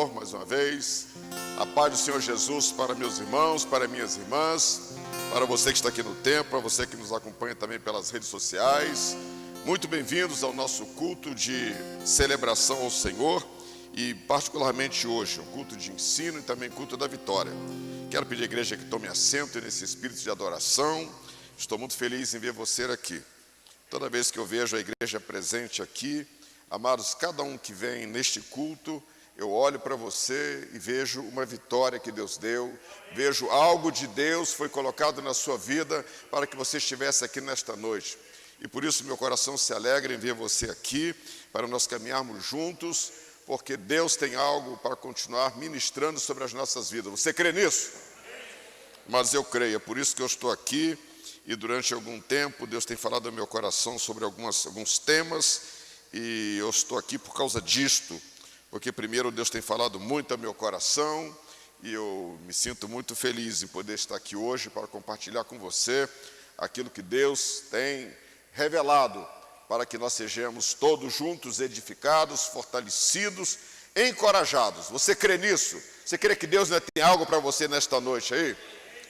Senhor, mais uma vez. A paz do Senhor Jesus para meus irmãos, para minhas irmãs, para você que está aqui no templo, para você que nos acompanha também pelas redes sociais. Muito bem-vindos ao nosso culto de celebração ao Senhor e particularmente hoje, um culto de ensino e também culto da vitória. Quero pedir à igreja que tome assento nesse espírito de adoração. Estou muito feliz em ver você aqui. Toda vez que eu vejo a igreja presente aqui, amados, cada um que vem neste culto, eu olho para você e vejo uma vitória que Deus deu, vejo algo de Deus foi colocado na sua vida para que você estivesse aqui nesta noite. E por isso meu coração se alegra em ver você aqui, para nós caminharmos juntos, porque Deus tem algo para continuar ministrando sobre as nossas vidas. Você crê nisso? Mas eu creio, é por isso que eu estou aqui, e durante algum tempo Deus tem falado ao meu coração sobre alguns temas, e eu estou aqui por causa disto, porque primeiro Deus tem falado muito ao meu coração, e eu me sinto muito feliz em poder estar aqui hoje para compartilhar com você aquilo que Deus tem revelado, para que nós sejamos todos juntos edificados, fortalecidos, encorajados. Você crê nisso? Você crê que Deus ainda tem algo para você nesta noite aí?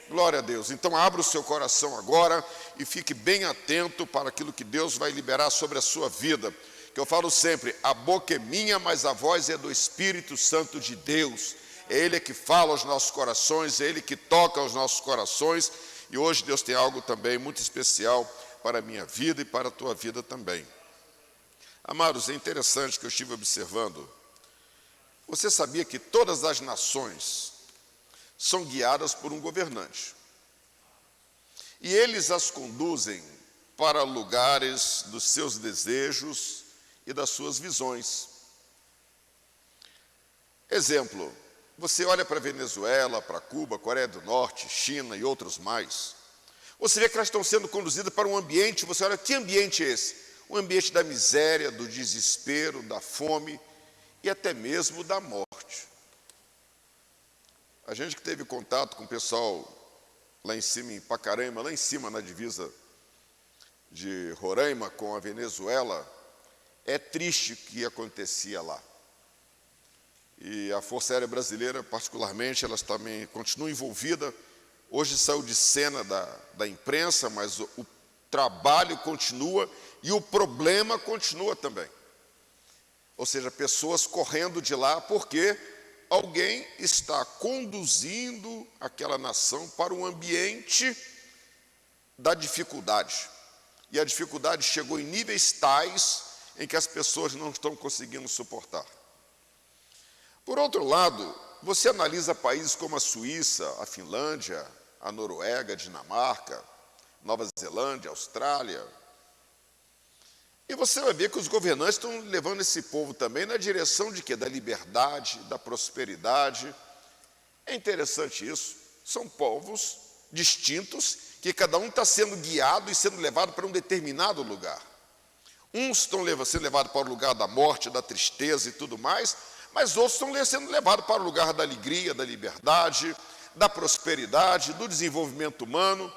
Glória a Deus. Então abra o seu coração agora e fique bem atento para aquilo que Deus vai liberar sobre a sua vida. Que eu falo sempre, a boca é minha, mas a voz é do Espírito Santo de Deus. É Ele que fala aos nossos corações, é Ele que toca aos nossos corações. E hoje Deus tem algo também muito especial para a minha vida e para a tua vida também. Amados, é interessante que eu estive observando. Você sabia que todas as nações são guiadas por um governante. E eles as conduzem para lugares dos seus desejos e das suas visões. Exemplo, você olha para a Venezuela, para Cuba, Coreia do Norte, China e outros mais. Você vê que elas estão sendo conduzidas para um ambiente, você olha, que ambiente é esse? O ambiente da miséria, do desespero, da fome e até mesmo da morte. A gente que teve contato com o pessoal lá em cima, em Pacaraima, lá em cima na divisa de Roraima com a Venezuela, é triste o que acontecia lá. E a Força Aérea Brasileira, particularmente, elas também continuam envolvidas. Hoje saiu de cena da imprensa, mas o trabalho continua e o problema continua também. Ou seja, pessoas correndo de lá porque alguém está conduzindo aquela nação para um ambiente da dificuldade. E a dificuldade chegou em níveis tais em que as pessoas não estão conseguindo suportar. Por outro lado, você analisa países como a Suíça, a Finlândia, a Noruega, a Dinamarca, Nova Zelândia, a Austrália. E você vai ver que os governantes estão levando esse povo também na direção de quê? Da liberdade, da prosperidade. É interessante isso. São povos distintos que cada um está sendo guiado e sendo levado para um determinado lugar. Uns estão sendo levados para o lugar da morte, da tristeza e tudo mais, mas outros estão sendo levados para o lugar da alegria, da liberdade, da prosperidade, do desenvolvimento humano.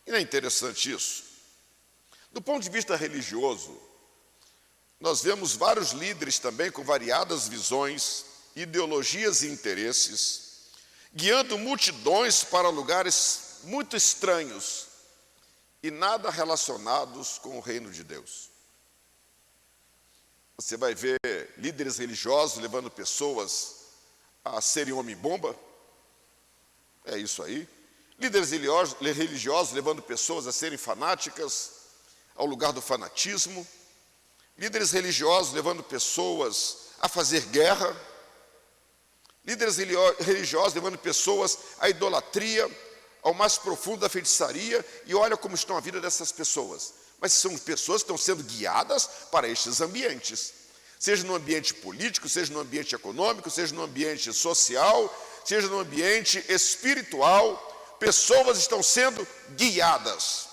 E não é interessante isso? Do ponto de vista religioso, nós vemos vários líderes também com variadas visões, ideologias e interesses, guiando multidões para lugares muito estranhos e nada relacionados com o reino de Deus. Você vai ver líderes religiosos levando pessoas a serem homem-bomba, é isso aí. Líderes religiosos levando pessoas a serem fanáticas, ao lugar do fanatismo. Líderes religiosos levando pessoas a fazer guerra. Líderes religiosos levando pessoas à idolatria, ao mais profundo da feitiçaria. E olha como estão a vida dessas pessoas. Mas são pessoas que estão sendo guiadas para estes ambientes. Seja no ambiente político, seja no ambiente econômico, seja no ambiente social, seja no ambiente espiritual, pessoas estão sendo guiadas.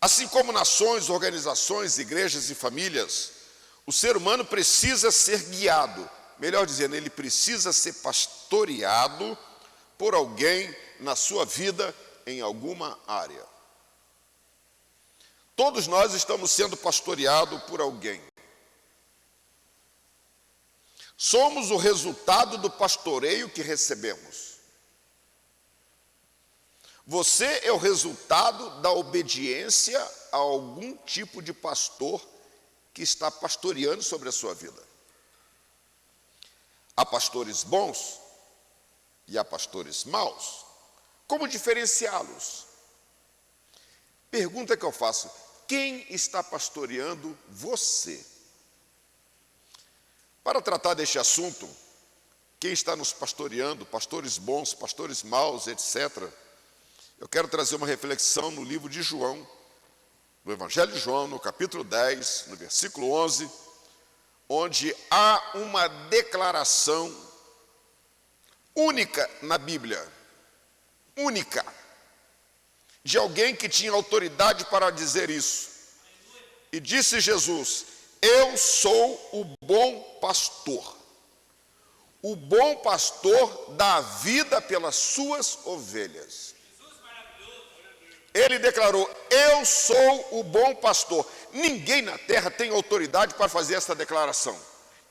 Assim como nações, organizações, igrejas e famílias, o ser humano precisa ser guiado, melhor dizendo, ele precisa ser pastoreado por alguém na sua vida em alguma área. Todos nós estamos sendo pastoreados por alguém. Somos o resultado do pastoreio que recebemos. Você é o resultado da obediência a algum tipo de pastor que está pastoreando sobre a sua vida. Há pastores bons e há pastores maus. Como diferenciá-los? Pergunta que eu faço: quem está pastoreando você? Para tratar deste assunto, quem está nos pastoreando, pastores bons, pastores maus, etc., eu quero trazer uma reflexão no livro de João, no Evangelho de João, no capítulo 10, no versículo 11, onde há uma declaração única na Bíblia, única, de alguém que tinha autoridade para dizer isso. E disse Jesus: eu sou o bom pastor. O bom pastor dá a vida pelas suas ovelhas. Ele declarou: eu sou o bom pastor. Ninguém na terra tem autoridade para fazer essa declaração.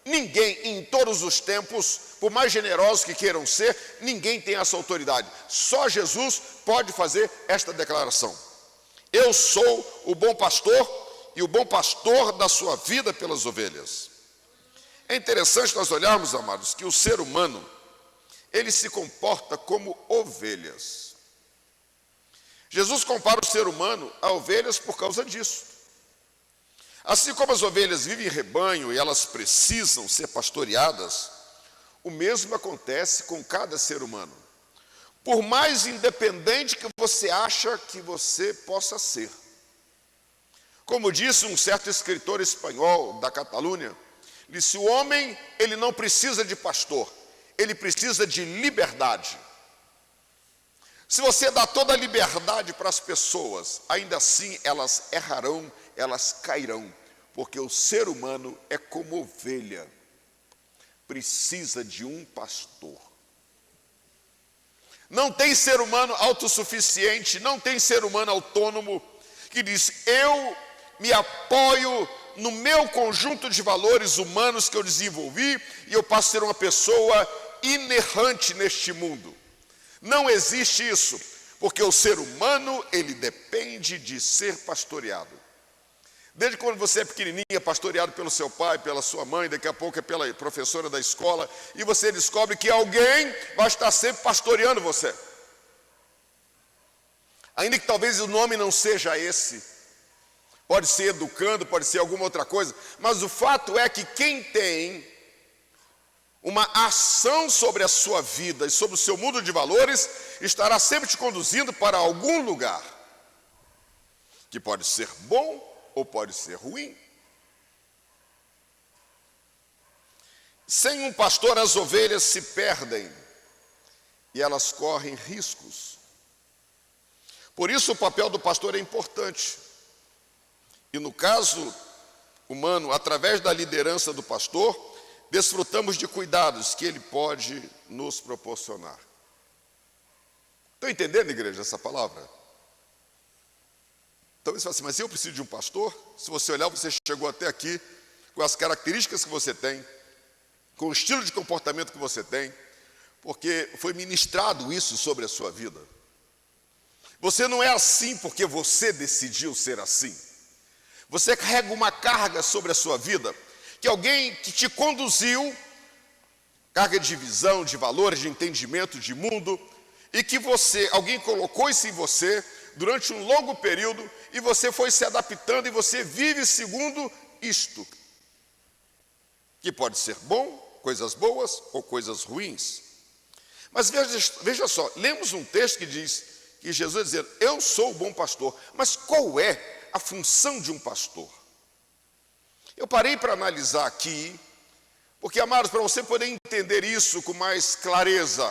Ninguém, em todos os tempos, por mais generosos que queiram ser, ninguém tem essa autoridade. Só Jesus pode fazer esta declaração: eu sou o bom pastor e o bom pastor dá sua vida pelas ovelhas. É interessante nós olharmos, amados, que o ser humano, ele se comporta como ovelhas. Jesus compara o ser humano a ovelhas por causa disso. Assim como as ovelhas vivem em rebanho e elas precisam ser pastoreadas, o mesmo acontece com cada ser humano. Por mais independente que você acha que você possa ser. Como disse um certo escritor espanhol da Catalunha, disse: o homem, ele não precisa de pastor, ele precisa de liberdade. Se você dá toda a liberdade para as pessoas, ainda assim elas errarão, elas cairão, porque o ser humano é como ovelha, precisa de um pastor. Não tem ser humano autossuficiente, não tem ser humano autônomo que diz: eu me apoio no meu conjunto de valores humanos que eu desenvolvi e eu passo a ser uma pessoa inerrante neste mundo. Não existe isso, porque o ser humano, ele depende de ser pastoreado. Desde quando você é pequenininho, é pastoreado pelo seu pai, pela sua mãe, daqui a pouco é pela professora da escola, e você descobre que alguém vai estar sempre pastoreando você. Ainda que talvez o nome não seja esse, pode ser educando, pode ser alguma outra coisa, mas o fato é que quem tem uma ação sobre a sua vida e sobre o seu mundo de valores, estará sempre te conduzindo para algum lugar, que pode ser bom ou pode ser ruim. Sem um pastor, as ovelhas se perdem e elas correm riscos. Por isso o papel do pastor é importante. E no caso humano, através da liderança do pastor, desfrutamos de cuidados que ele pode nos proporcionar. Estão entendendo, igreja, essa palavra? Talvez você fale assim: mas eu preciso de um pastor? Se você olhar, você chegou até aqui com as características que você tem, com o estilo de comportamento que você tem, porque foi ministrado isso sobre a sua vida. Você não é assim porque você decidiu ser assim. Você carrega uma carga sobre a sua vida, que alguém que te conduziu, carga de visão, de valores, de entendimento, de mundo, e que alguém colocou isso em você durante um longo período, e você foi se adaptando, e você vive segundo isto, que pode ser bom, coisas boas ou coisas ruins. Mas veja só, lemos um texto que diz que Jesus vai dizer: eu sou o bom pastor. Mas qual é a função de um pastor? Eu parei para analisar aqui, porque, amados, para você poder entender isso com mais clareza,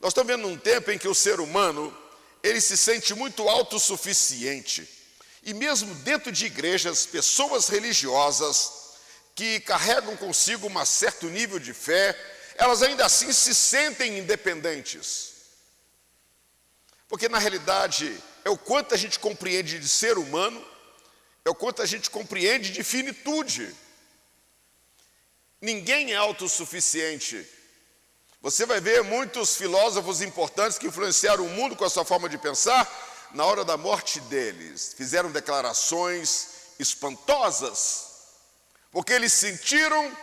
nós estamos vendo um tempo em que o ser humano, ele se sente muito autossuficiente, e mesmo dentro de igrejas, pessoas religiosas, que carregam consigo um certo nível de fé, elas ainda assim se sentem independentes, porque na realidade, é o quanto a gente compreende de ser humano, é o quanto a gente compreende de finitude. Ninguém é autossuficiente. Você vai ver muitos filósofos importantes que influenciaram o mundo com a sua forma de pensar. Na hora da morte deles, fizeram declarações espantosas, porque eles sentiram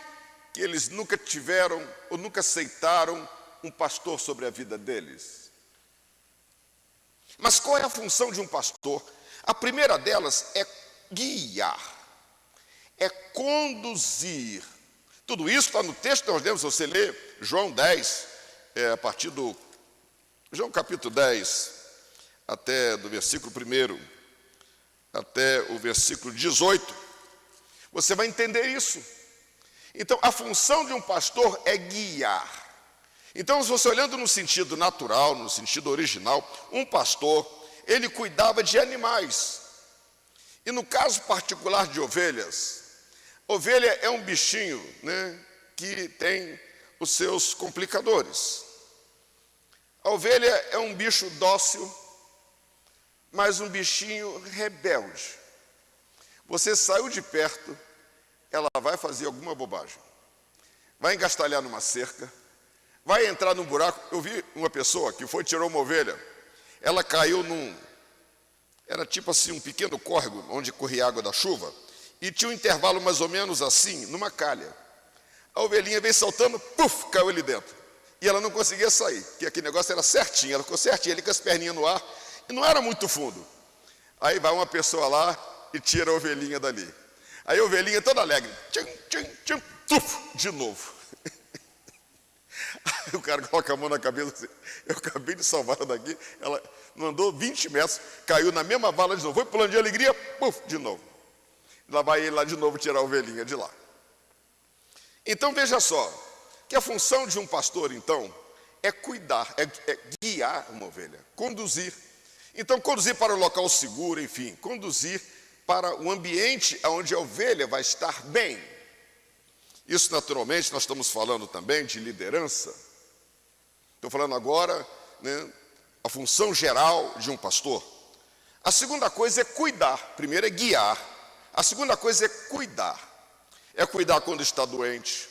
que eles nunca tiveram ou nunca aceitaram um pastor sobre a vida deles. Mas qual é a função de um pastor? A primeira delas é guiar, é conduzir. Tudo isso está no texto que nós lemos. Se você ler João 10, a partir do João capítulo 10, até do versículo 1 até o versículo 18, você vai entender isso. Então, a função de um pastor é guiar. Então, se você olhando no sentido natural, no sentido original, um pastor, ele cuidava de animais. E no caso particular de ovelhas, ovelha é um bichinho, né, que tem os seus complicadores. A ovelha é um bicho dócil, mas um bichinho rebelde. Você saiu de perto, ela vai fazer alguma bobagem. Vai engastalhar numa cerca, vai entrar num buraco. Eu vi uma pessoa que foi tirar uma ovelha, ela caiu era tipo assim um pequeno córrego, onde corria água da chuva, e tinha um intervalo mais ou menos assim, numa calha. A ovelhinha veio saltando, puf, caiu ali dentro. E ela não conseguia sair, porque aquele negócio era certinho, ela ficou certinha, ele com as perninhas no ar, e não era muito fundo. Aí vai uma pessoa lá e tira a ovelhinha dali. Aí a ovelhinha toda alegre, tchim, tchim, tchim, tuf, de novo. Aí o cara coloca a mão na cabeça assim, eu acabei de salvar ela daqui, ela não andou 20 metros, caiu na mesma vala de novo, foi pulando de alegria, puf, de novo. Lá vai ele lá de novo tirar a ovelhinha de lá. Então veja só, que a função de um pastor então é cuidar, é guiar uma ovelha, conduzir. Então conduzir para o local seguro, enfim, conduzir para o ambiente onde a ovelha vai estar bem. Isso naturalmente nós estamos falando também de liderança. Estou falando agora, né, a função geral de um pastor. A segunda coisa é cuidar. Primeiro é guiar. A segunda coisa é cuidar. É cuidar quando está doente.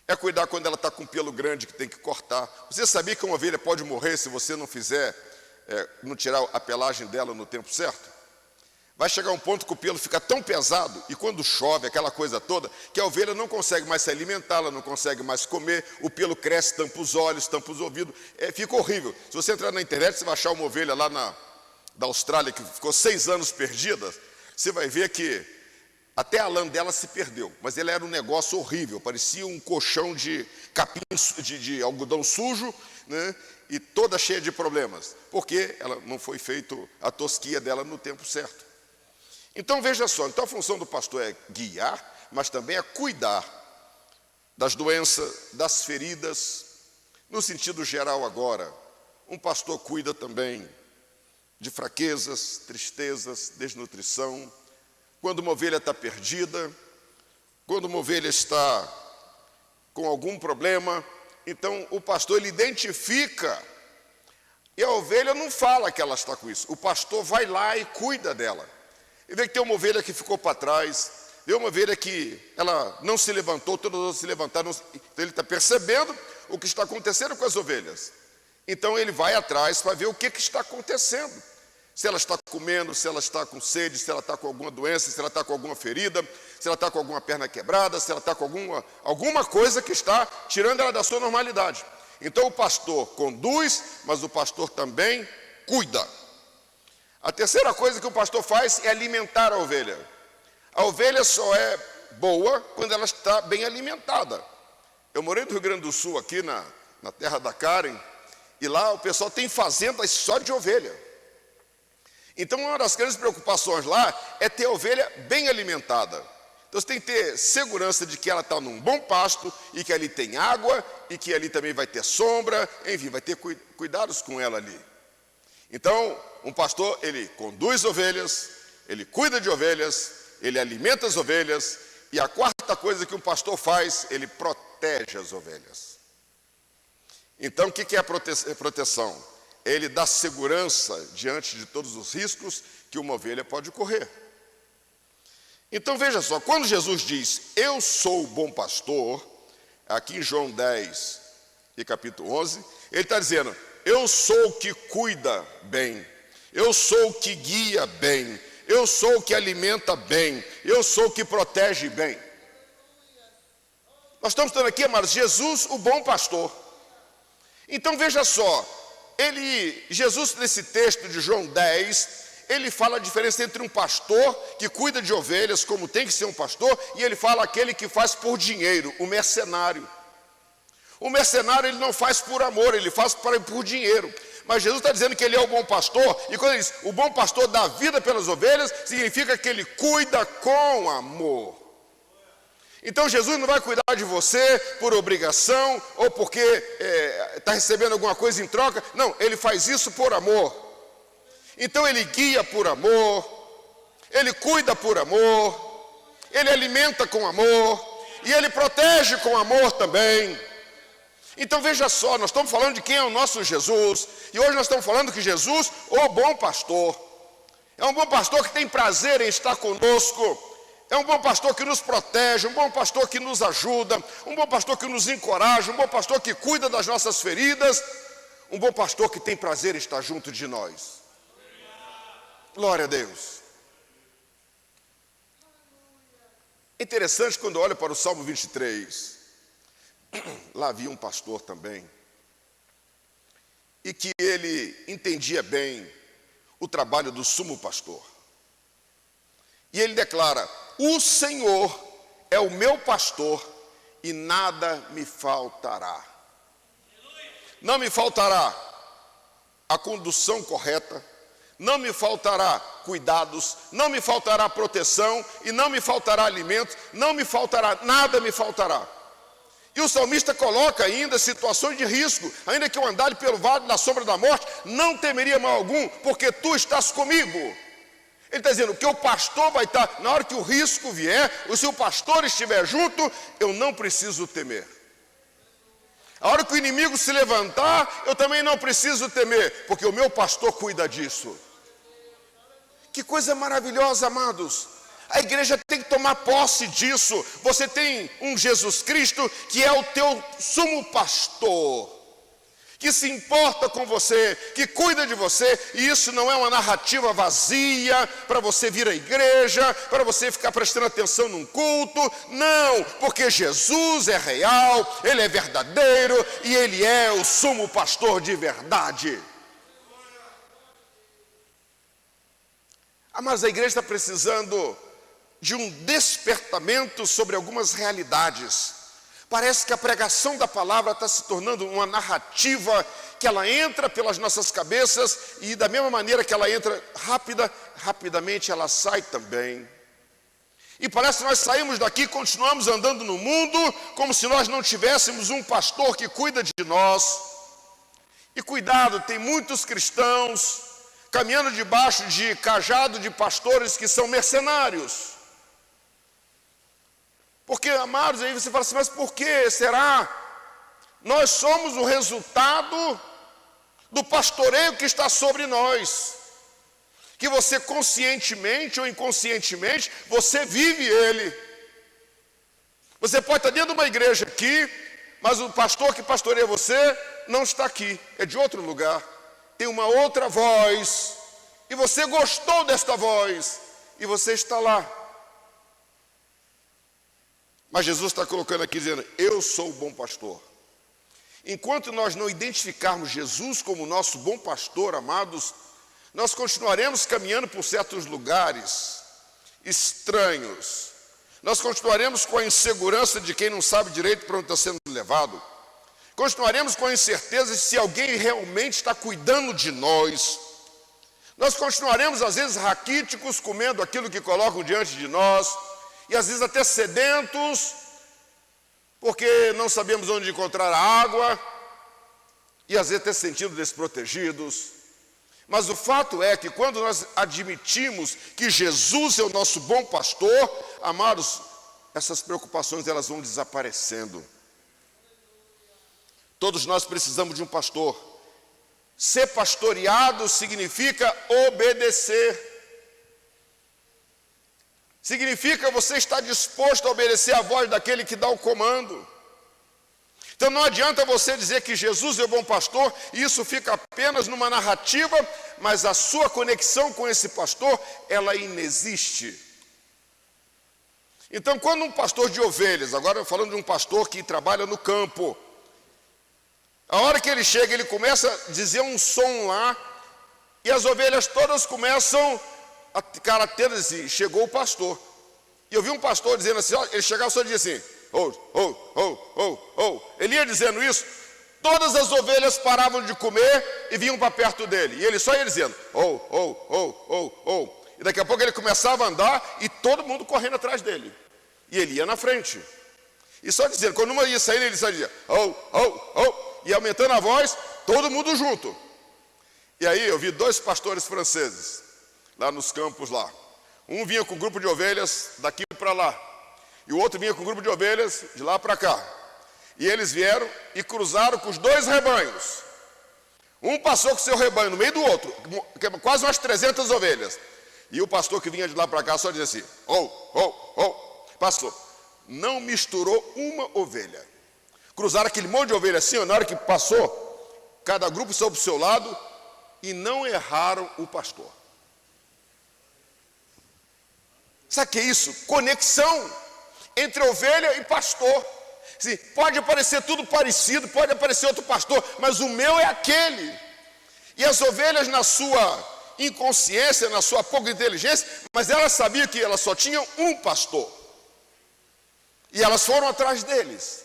É cuidar quando ela está com pelo grande que tem que cortar. Você sabia que uma ovelha pode morrer se você não fizer, não tirar a pelagem dela no tempo certo? Vai chegar um ponto que o pelo fica tão pesado, e quando chove, aquela coisa toda, que a ovelha não consegue mais se alimentar, ela não consegue mais comer, o pelo cresce, tampa os olhos, tampa os ouvidos, fica horrível. Se você entrar na internet, você vai achar uma ovelha lá da Austrália, que ficou 6 anos perdida, você vai ver que até a lã dela se perdeu, mas ela era um negócio horrível, parecia um colchão de capim, de algodão sujo, né, e toda cheia de problemas, porque ela não foi feito a tosquia dela no tempo certo. Então veja só, então a função do pastor é guiar, mas também é cuidar das doenças, das feridas, no sentido geral agora. Um pastor cuida também de fraquezas, tristezas, desnutrição, quando uma ovelha está perdida, quando uma ovelha está com algum problema, então o pastor ele identifica, e a ovelha não fala que ela está com isso, o pastor vai lá e cuida dela. E vê que tem uma ovelha que ficou para trás, vê uma ovelha que ela não se levantou, todas as outras se levantaram, então ele está percebendo o que está acontecendo com as ovelhas. Então ele vai atrás para ver o que está acontecendo. Se ela está comendo, se ela está com sede, se ela está com alguma doença, se ela está com alguma ferida, se ela está com alguma perna quebrada, se ela está com alguma coisa que está tirando ela da sua normalidade. Então o pastor conduz, mas o pastor também cuida. A terceira coisa que o pastor faz é alimentar a ovelha. A ovelha só é boa quando ela está bem alimentada. Eu morei no Rio Grande do Sul, aqui na terra da Karen, e lá o pessoal tem fazendas só de ovelha. Então uma das grandes preocupações lá é ter a ovelha bem alimentada. Então você tem que ter segurança de que ela está num bom pasto, e que ali tem água, e que ali também vai ter sombra, enfim, vai ter cuidados com ela ali. Então, um pastor, ele conduz ovelhas, ele cuida de ovelhas, ele alimenta as ovelhas, e a quarta coisa que um pastor faz, ele protege as ovelhas. Então, o que é a proteção? Ele dá segurança diante de todos os riscos que uma ovelha pode correr. Então veja só, quando Jesus diz, eu sou o bom pastor, aqui em João 10 e capítulo 11, ele está dizendo, eu sou o que cuida bem, eu sou o que guia bem, eu sou o que alimenta bem, eu sou o que protege bem. Nós estamos tendo aqui, amados, Jesus, o bom pastor. Então veja só, Jesus nesse texto de João 10, ele fala a diferença entre um pastor que cuida de ovelhas, como tem que ser um pastor, e ele fala aquele que faz por dinheiro, o mercenário. O mercenário ele não faz por amor, ele faz por dinheiro. Mas Jesus está dizendo que ele é o bom pastor, e quando ele diz, o bom pastor dá vida pelas ovelhas, significa que ele cuida com amor. Então Jesus não vai cuidar de você por obrigação, ou porque está recebendo alguma coisa em troca. Não, ele faz isso por amor. Então ele guia por amor, ele cuida por amor, ele alimenta com amor, e ele protege com amor também. Então veja só, nós estamos falando de quem é o nosso Jesus, e hoje nós estamos falando que Jesus, o bom pastor, é um bom pastor que tem prazer em estar conosco, é um bom pastor que nos protege, um bom pastor que nos ajuda, um bom pastor que nos encoraja, um bom pastor que cuida das nossas feridas, um bom pastor que tem prazer em estar junto de nós. Glória a Deus. Interessante quando olha para o Salmo 23, lá havia um pastor também, e que ele entendia bem o trabalho do sumo pastor. E ele declara, o Senhor é o meu pastor e nada me faltará. Não me faltará a condução correta, não me faltará cuidados, não me faltará proteção e não me faltará alimento, não me faltará, nada me faltará. E o salmista coloca ainda situações de risco, ainda que eu andasse pelo vale da sombra da morte, não temeria mal algum, porque tu estás comigo. Ele está dizendo que o pastor vai estar, na hora que o risco vier, ou se o pastor estiver junto, eu não preciso temer. A hora que o inimigo se levantar, eu também não preciso temer, porque o meu pastor cuida disso. Que coisa maravilhosa, amados. A igreja tem que tomar posse disso. Você tem um Jesus Cristo que é o teu sumo pastor, que se importa com você, que cuida de você, e isso não é uma narrativa vazia para você vir à igreja, para você ficar prestando atenção num culto. Não, porque Jesus é real, ele é verdadeiro e ele é o sumo pastor de verdade. Mas a igreja está precisando de um despertamento sobre algumas realidades. Parece que a pregação da palavra está se tornando uma narrativa que ela entra pelas nossas cabeças e da mesma maneira que ela entra rapidamente ela sai também. E parece que nós saímos daqui e continuamos andando no mundo como se nós não tivéssemos um pastor que cuida de nós. E cuidado, tem muitos cristãos caminhando debaixo de cajado de pastores que são mercenários. Porque, amados, aí você fala assim, mas por que será? Nós somos o resultado do pastoreio que está sobre nós. Que você conscientemente ou inconscientemente, você vive ele. Você pode estar dentro de uma igreja aqui, mas o pastor que pastoreia você não está aqui, é de outro lugar. Tem uma outra voz, e você gostou desta voz, e você está lá. Mas Jesus está colocando aqui dizendo, eu sou o bom pastor. Enquanto nós não identificarmos Jesus como nosso bom pastor, amados, nós continuaremos caminhando por certos lugares estranhos. Nós continuaremos com a insegurança de quem não sabe direito para onde está sendo levado. Continuaremos com a incerteza de se alguém realmente está cuidando de nós. Nós continuaremos, às vezes, raquíticos, comendo aquilo que colocam diante de nós. E às vezes até sedentos, porque não sabemos onde encontrar a água, e às vezes até sentindo desprotegidos. Mas o fato é que quando nós admitimos que Jesus é o nosso bom pastor, amados, essas preocupações elas vão desaparecendo. Todos nós precisamos de um pastor. Ser pastoreado significa obedecer. Significa você estar disposto a obedecer a voz daquele que dá o comando. Então não adianta você dizer que Jesus é o bom pastor, e isso fica apenas numa narrativa, mas a sua conexão com esse pastor, ela inexiste. Então quando um pastor de ovelhas, agora falando de um pastor que trabalha no campo, a hora que ele chega, ele começa a dizer um som lá, e as ovelhas todas começam a ter assim, chegou o pastor. E eu vi um pastor dizendo assim, ó, ele chegava só e dizia assim, ele ia dizendo isso, todas as ovelhas paravam de comer e vinham para perto dele. E ele só ia dizendo, E daqui a pouco ele começava a andar e todo mundo correndo atrás dele. E ele ia na frente. E só dizendo, quando uma ia saindo, ele só dizia, e aumentando a voz, todo mundo junto. E aí eu vi 2 pastores franceses, lá nos campos lá. Um vinha com um grupo de ovelhas daqui para lá. E o outro vinha com um grupo de ovelhas de lá para cá. E eles vieram e cruzaram com os 2 rebanhos. Um passou com o seu rebanho no meio do outro, quase umas 300 ovelhas. E o pastor que vinha de lá para cá só dizia assim, pastor, não misturou uma ovelha. Cruzaram aquele monte de ovelha assim, na hora que passou, cada grupo saiu para o seu lado e não erraram o pastor. Sabe o que é isso? Conexão entre ovelha e pastor. Sim, pode aparecer tudo parecido, pode aparecer outro pastor, mas o meu é aquele. E as ovelhas, na sua inconsciência, na sua pouca inteligência, mas elas sabiam que elas só tinham um pastor. E elas foram atrás deles.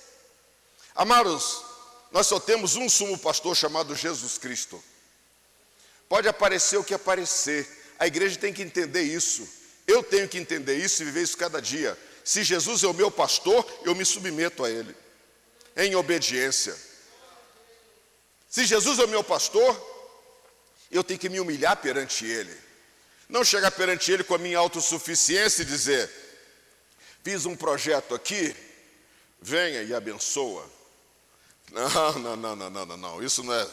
Amados, nós só temos um sumo pastor chamado Jesus Cristo. Pode aparecer o que aparecer, a igreja tem que entender isso. Eu tenho que entender isso e viver isso cada dia. Se Jesus é o meu pastor, eu me submeto a Ele, em obediência. Se Jesus é o meu pastor, eu tenho que me humilhar perante Ele. Não chegar perante Ele com a minha autossuficiência e dizer, fiz um projeto aqui, venha e abençoa. Não, isso não é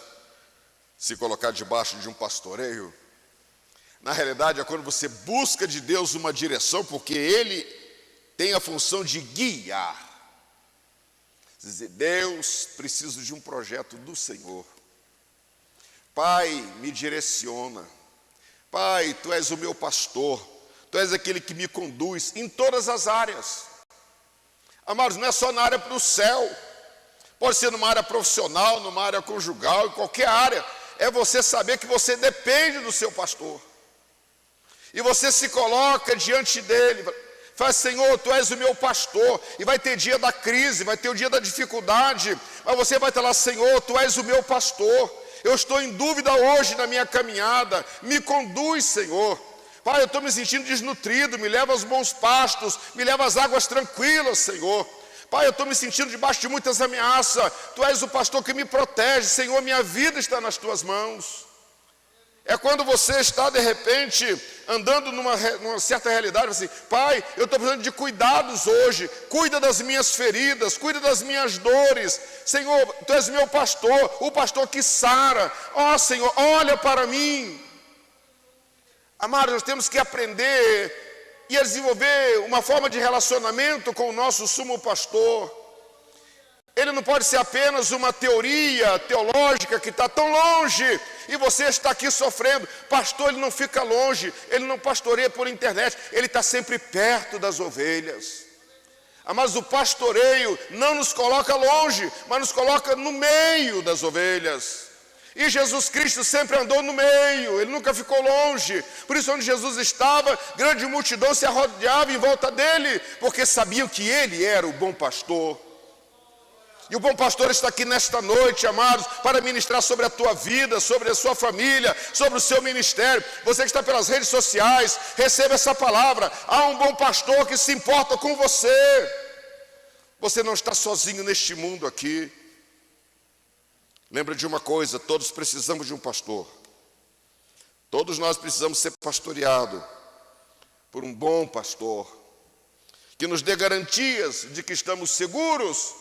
se colocar debaixo de um pastoreio. Na realidade é quando você busca de Deus uma direção, porque Ele tem a função de guiar. Dizer, Deus, preciso de um projeto do Senhor. Pai, me direciona. Pai, Tu és o meu pastor. Tu és aquele que me conduz em todas as áreas. Amados, não é só na área do céu. Pode ser numa área profissional, numa área conjugal, em qualquer área. É você saber que você depende do seu pastor. E você se coloca diante dele, fala, Senhor, Tu és o meu pastor. E vai ter dia da crise, vai ter o dia da dificuldade, mas você vai estar lá, Senhor, Tu és o meu pastor. Eu estou em dúvida hoje na minha caminhada, me conduz, Senhor. Pai, eu estou me sentindo desnutrido, me leva aos bons pastos, me leva às águas tranquilas, Senhor. Pai, eu estou me sentindo debaixo de muitas ameaças, Tu és o pastor que me protege, Senhor, minha vida está nas Tuas mãos. É quando você está, de repente, andando numa certa realidade, assim, Pai, eu estou precisando de cuidados hoje, cuida das minhas feridas, cuida das minhas dores, Senhor, Tu és meu pastor, o pastor que sara, ó Senhor, olha para mim. Amados, nós temos que aprender e a desenvolver uma forma de relacionamento com o nosso sumo pastor. Ele não pode ser apenas uma teoria teológica que está tão longe e você está aqui sofrendo. Pastor, ele não fica longe, ele não pastoreia por internet, ele está sempre perto das ovelhas. Mas o pastoreio não nos coloca longe, mas nos coloca no meio das ovelhas. E Jesus Cristo sempre andou no meio, Ele nunca ficou longe. Por isso, onde Jesus estava, grande multidão se arrodeava em volta dele, porque sabiam que Ele era o bom pastor. E o bom pastor está aqui nesta noite, amados, para ministrar sobre a tua vida, sobre a sua família, sobre o seu ministério. Você que está pelas redes sociais, receba essa palavra. Há um bom pastor que se importa com você. Você não está sozinho neste mundo aqui. Lembra de uma coisa, todos precisamos de um pastor. Todos nós precisamos ser pastoreados por um bom pastor, que nos dê garantias de que estamos seguros,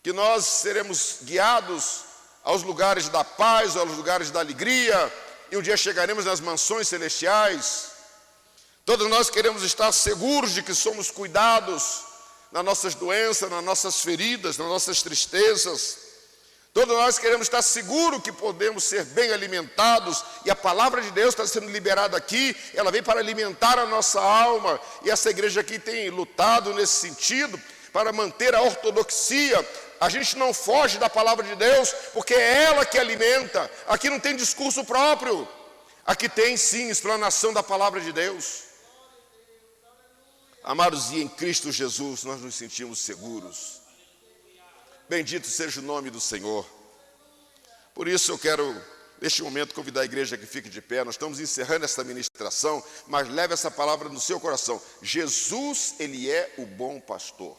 que nós seremos guiados aos lugares da paz, aos lugares da alegria, e um dia chegaremos nas mansões celestiais. Todos nós queremos estar seguros de que somos cuidados nas nossas doenças, nas nossas feridas, nas nossas tristezas. Todos nós queremos estar seguros que podemos ser bem alimentados, e a palavra de Deus está sendo liberada aqui, ela vem para alimentar a nossa alma, e essa igreja aqui tem lutado nesse sentido, para manter a ortodoxia. A gente não foge da palavra de Deus, porque é ela que alimenta. Aqui não tem discurso próprio, aqui tem sim explanação da palavra de Deus. Amados, e em Cristo Jesus nós nos sentimos seguros. Bendito seja o nome do Senhor. Por isso eu quero, neste momento, convidar a igreja que fique de pé. Nós estamos encerrando essa ministração, mas leve essa palavra no seu coração. Jesus, Ele é o bom pastor.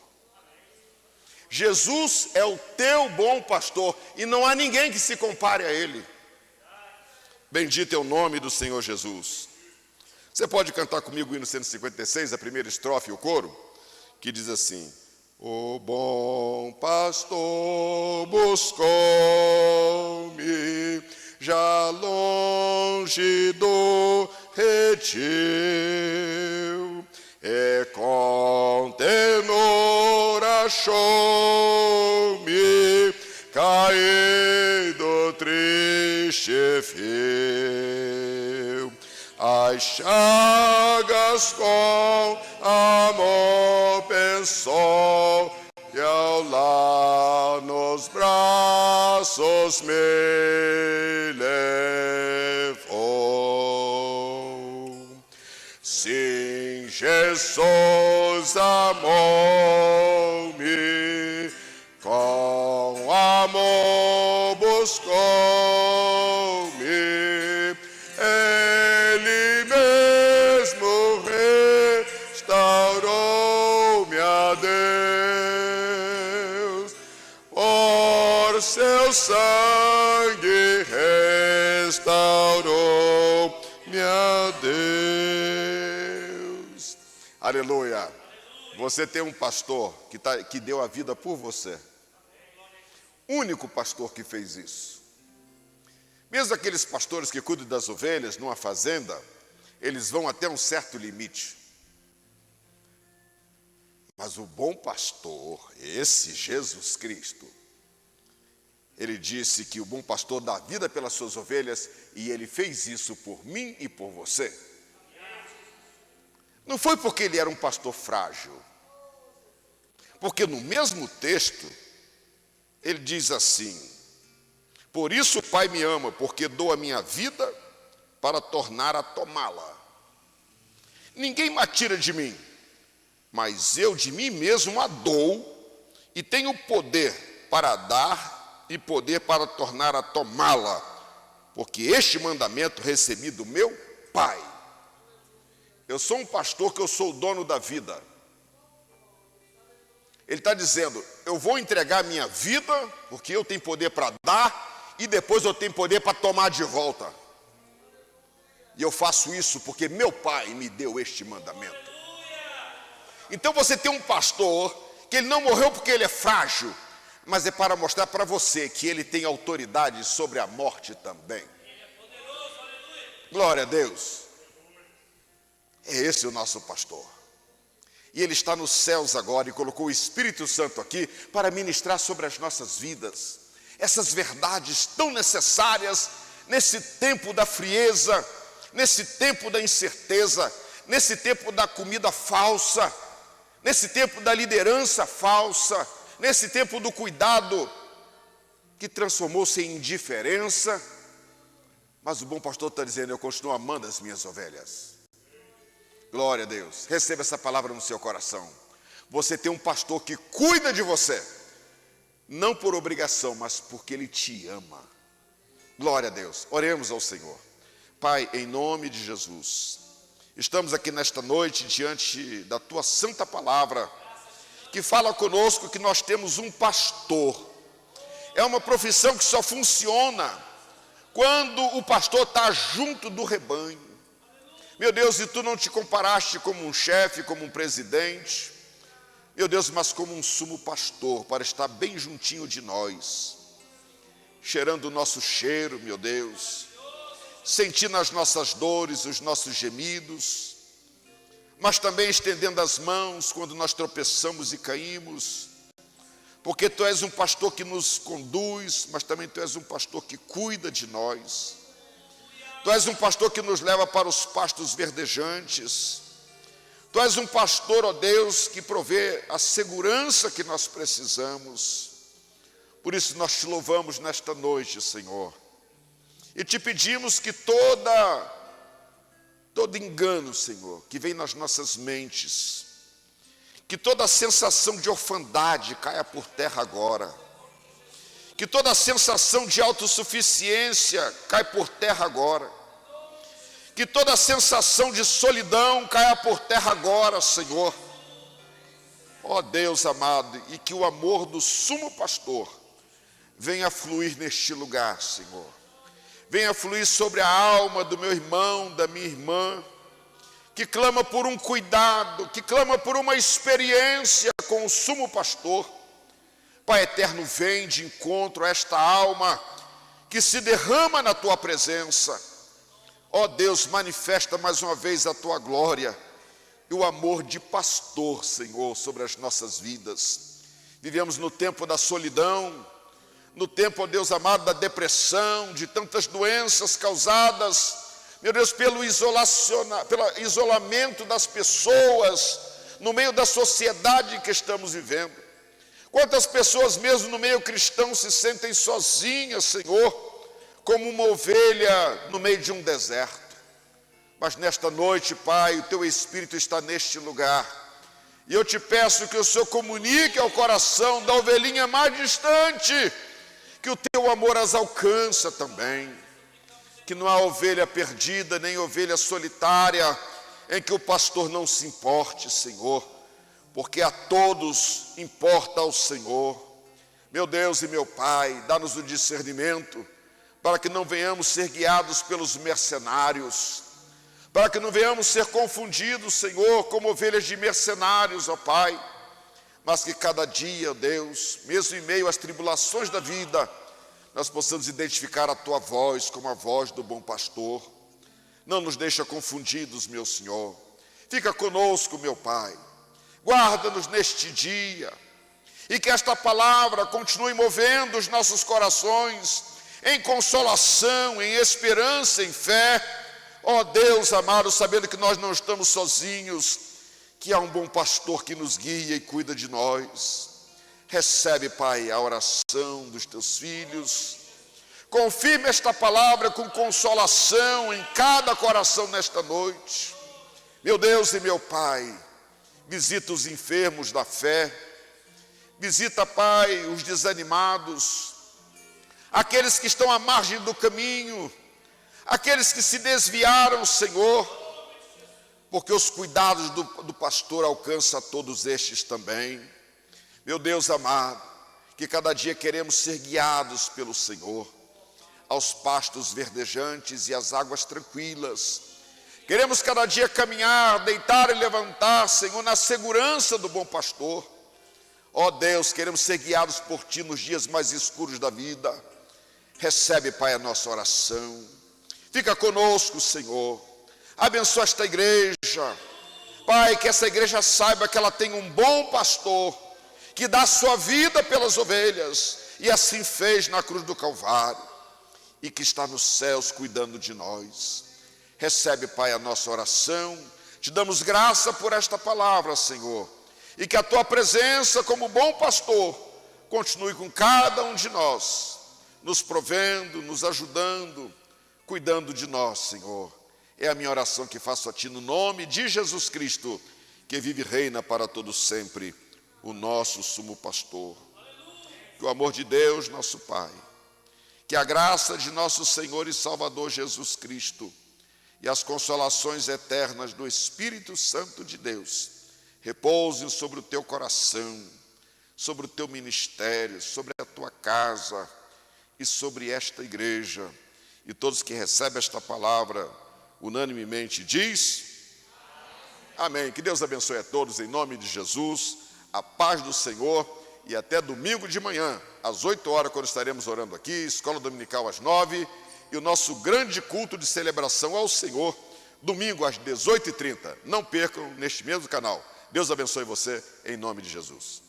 Jesus é o teu bom pastor, e não há ninguém que se compare a Ele. Bendito é o nome do Senhor Jesus. Você pode cantar comigo o hino 156, a primeira estrofe, o coro, que diz assim: o bom pastor buscou-me, já longe do redil, e com tenor achou-me, caído triste fio. As chagas com amor pensou, e ao lar nos braços me levou. Sim, Jesus amou-me, com amor buscou-me, Ele mesmo restaurou-me a Deus, por seu sangue restaurou-me a Deus. Aleluia. Você tem um pastor que deu a vida por você. Único pastor que fez isso. Mesmo aqueles pastores que cuidam das ovelhas numa fazenda, eles vão até um certo limite. Mas o bom pastor, esse Jesus Cristo, ele disse que o bom pastor dá vida pelas suas ovelhas, e ele fez isso por mim e por você. Não foi porque ele era um pastor frágil, porque no mesmo texto ele diz assim: por isso o Pai me ama, porque dou a minha vida para tornar a tomá-la. Ninguém me tira de mim, mas eu de mim mesmo a dou, e tenho poder para dar e poder para tornar a tomá-la, porque este mandamento recebi do meu Pai. Eu sou um pastor que eu sou o dono da vida. Ele está dizendo: eu vou entregar a minha vida, porque eu tenho poder para dar, e depois eu tenho poder para tomar de volta. E eu faço isso porque meu Pai me deu este mandamento. Então você tem um pastor que ele não morreu porque ele é frágil, mas é para mostrar para você que ele tem autoridade sobre a morte também. Glória a Deus. É esse o nosso pastor. E ele está nos céus agora e colocou o Espírito Santo aqui para ministrar sobre as nossas vidas essas verdades tão necessárias nesse tempo da frieza, nesse tempo da incerteza, nesse tempo da comida falsa, nesse tempo da liderança falsa, nesse tempo do cuidado que transformou-se em indiferença. Mas o bom pastor está dizendo: eu continuo amando as minhas ovelhas. Glória a Deus. Receba essa palavra no seu coração. Você tem um pastor que cuida de você, não por obrigação, mas porque ele te ama. Glória a Deus. Oremos ao Senhor. Pai, em nome de Jesus, estamos aqui nesta noite diante da tua santa palavra, que fala conosco que nós temos um pastor. É uma profissão que só funciona quando o pastor está junto do rebanho. Meu Deus, e tu não te comparaste como um chefe, como um presidente, meu Deus, mas como um sumo pastor, para estar bem juntinho de nós, cheirando o nosso cheiro, meu Deus, sentindo as nossas dores, os nossos gemidos, mas também estendendo as mãos quando nós tropeçamos e caímos, porque Tu és um pastor que nos conduz, mas também Tu és um pastor que cuida de nós. Tu és um pastor que nos leva para os pastos verdejantes. Tu és um pastor, ó Deus, que provê a segurança que nós precisamos. Por isso nós Te louvamos nesta noite, Senhor. E Te pedimos que todo engano, Senhor, que vem nas nossas mentes, que toda sensação de orfandade caia por terra agora. Que toda sensação de autossuficiência caia por terra agora. Que toda sensação de solidão caia por terra agora, Senhor. Ó Deus amado, e que o amor do sumo pastor venha fluir neste lugar, Senhor. Venha fluir sobre a alma do meu irmão, da minha irmã, que clama por um cuidado, que clama por uma experiência com o sumo pastor. Pai eterno, vem de encontro a esta alma que se derrama na Tua presença. Ó Deus, manifesta mais uma vez a Tua glória e o amor de pastor, Senhor, sobre as nossas vidas. Vivemos no tempo da solidão, no tempo, ó Deus amado, da depressão, de tantas doenças causadas, meu Deus, pelo isolamento das pessoas no meio da sociedade que estamos vivendo. Quantas pessoas mesmo no meio cristão se sentem sozinhas, Senhor, como uma ovelha no meio de um deserto. Mas nesta noite, Pai, o Teu Espírito está neste lugar. E eu Te peço que o Senhor comunique ao coração da ovelhinha mais distante, que o Teu amor as alcança também. Que não há ovelha perdida, nem ovelha solitária, em que o pastor não se importe, Senhor. Porque a todos importa ao Senhor. Meu Deus e meu Pai, dá-nos o discernimento, para que não venhamos ser guiados pelos mercenários, para que não venhamos ser confundidos, Senhor, como ovelhas de mercenários, ó Pai, mas que cada dia, ó Deus, mesmo em meio às tribulações da vida, nós possamos identificar a Tua voz como a voz do bom pastor. Não nos deixa confundidos, meu Senhor. Fica conosco, meu Pai. Guarda-nos neste dia, e que esta palavra continue movendo os nossos corações em consolação, em esperança, em fé. Ó Deus amado, sabendo que nós não estamos sozinhos, que há um bom pastor que nos guia e cuida de nós. Recebe, Pai, a oração dos Teus filhos. Confirme esta palavra com consolação em cada coração nesta noite. Meu Deus e meu Pai, visita os enfermos da fé, visita, Pai, os desanimados, aqueles que estão à margem do caminho, aqueles que se desviaram, Senhor, porque os cuidados do pastor alcançam a todos estes também. Meu Deus amado, que cada dia queremos ser guiados pelo Senhor, aos pastos verdejantes e às águas tranquilas. Queremos cada dia caminhar, deitar e levantar, Senhor, na segurança do bom pastor. Ó Deus, queremos ser guiados por Ti nos dias mais escuros da vida. Recebe, Pai, a nossa oração. Fica conosco, Senhor. Abençoa esta igreja. Pai, que essa igreja saiba que ela tem um bom pastor, que dá a sua vida pelas ovelhas, e assim fez na cruz do Calvário, e que está nos céus cuidando de nós. Recebe, Pai, a nossa oração. Te damos graça por esta palavra, Senhor, e que a Tua presença como bom pastor continue com cada um de nós, nos provendo, nos ajudando, cuidando de nós, Senhor. É a minha oração que faço a Ti no nome de Jesus Cristo, que vive e reina para todo sempre, o nosso sumo pastor. Que o amor de Deus, nosso Pai, que a graça de nosso Senhor e Salvador Jesus Cristo e as consolações eternas do Espírito Santo de Deus repousem sobre o teu coração, sobre o teu ministério, sobre a tua casa e sobre esta igreja. E todos que recebem esta palavra unanimemente diz amém. Que Deus abençoe a todos em nome de Jesus. A paz do Senhor, e até domingo de manhã às 8 horas, quando estaremos orando aqui, escola dominical às 9, e o nosso grande culto de celebração ao Senhor, domingo às 18h30. Não percam neste mesmo canal. Deus abençoe você, em nome de Jesus.